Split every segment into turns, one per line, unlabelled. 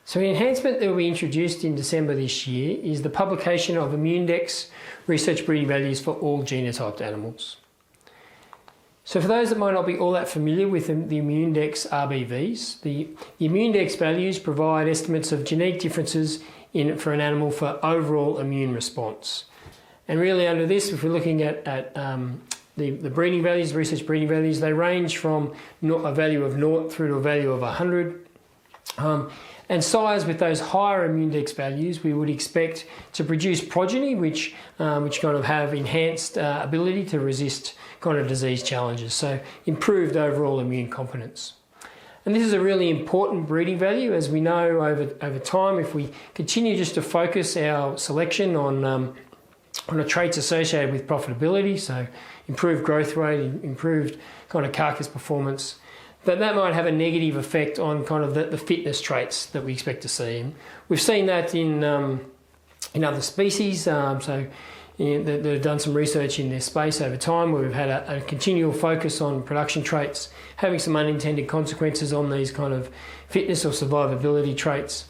So the enhancement that will be introduced in December this year is the publication of ImmuneDEX Research Breeding Values for all genotyped animals. So for those that might not be all that familiar with the ImmuneDEX RBVs, the ImmuneDEX values provide estimates of genetic differences for an animal for overall immune response. And really under this, if we're looking at the breeding values, research breeding values, they range from a value of 0 through to a value of 100. And size with those higher ImmuneDEX values, we would expect to produce progeny which kind of have enhanced ability to resist kind of disease challenges, so improved overall immune competence. And this is a really important breeding value, as we know over time, if we continue just to focus our selection on the traits associated with profitability, so improved growth rate, improved kind of carcass performance, that might have a negative effect on kind of the fitness traits that we expect to see. And we've seen that in other species, so that have done some research in this space over time, where we've had a continual focus on production traits, having some unintended consequences on these kind of fitness or survivability traits.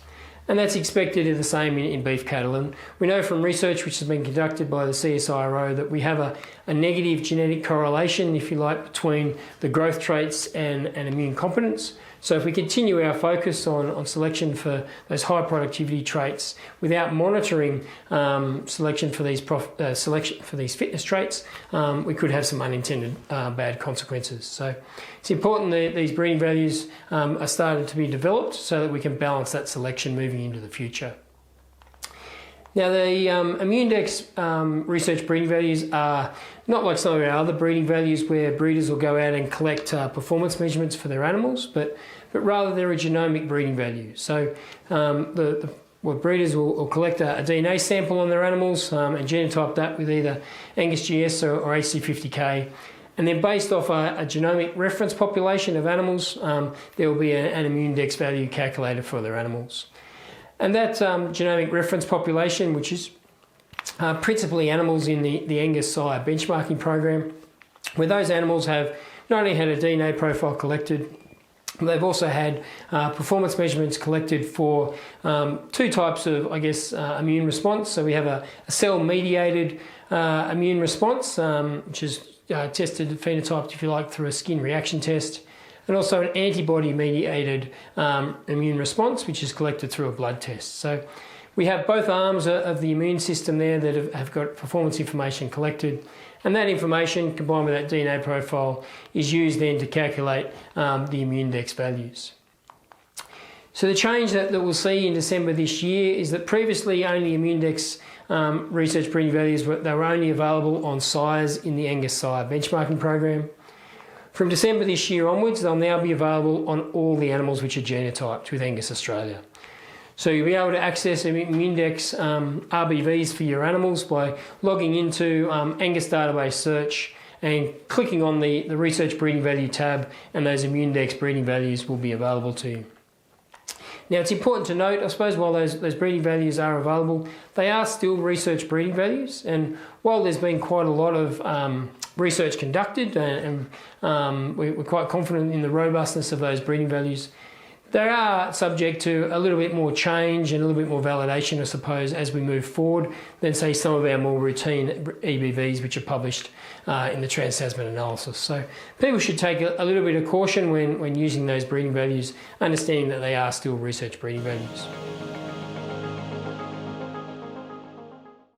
And that's expected the same in beef cattle. And we know from research which has been conducted by the CSIRO that we have a negative genetic correlation, if you like, between the growth traits and immune competence. So if we continue our focus on selection for those high productivity traits without monitoring selection for these fitness traits, we could have some unintended bad consequences. So it's important that these breeding values are starting to be developed so that we can balance that selection moving into the future. Now the ImmuneDEX research breeding values are not like some of our other breeding values where breeders will go out and collect performance measurements for their animals, but rather they're a genomic breeding value. So breeders will collect a DNA sample on their animals and genotype that with either Angus GS or HC50K. And then based off a genomic reference population of animals, there will be an ImmuneDEX value calculated for their animals. And that genomic reference population, which is principally animals in the Angus sire benchmarking program, where those animals have not only had a DNA profile collected, but they've also had performance measurements collected for two types of, immune response. So we have a cell-mediated immune response, which is tested, phenotyped, if you like, through a skin reaction test, and also an antibody-mediated immune response, which is collected through a blood test. So we have both arms of the immune system there that have got performance information collected, and that information combined with that DNA profile is used then to calculate the ImmuneDEX values. So the change that we'll see in December this year is that previously only ImmuneDEX research breeding values they were only available on sires in the Angus sire benchmarking program. From December this year onwards, they'll now be available on all the animals which are genotyped with Angus Australia. So you'll be able to access ImmuneDEX RBVs for your animals by logging into Angus database search and clicking on the Research Breeding Value tab, and those ImmuneDEX breeding values will be available to you. Now it's important to note, I suppose, while those breeding values are available, they are still research breeding values, and while there's been quite a lot of research conducted and we're quite confident in the robustness of those breeding values, they are subject to a little bit more change and a little bit more validation, I suppose, as we move forward than, say, some of our more routine EBVs which are published in the trans-Tasman analysis. So people should take a little bit of caution when using those breeding values, understanding that they are still research breeding values.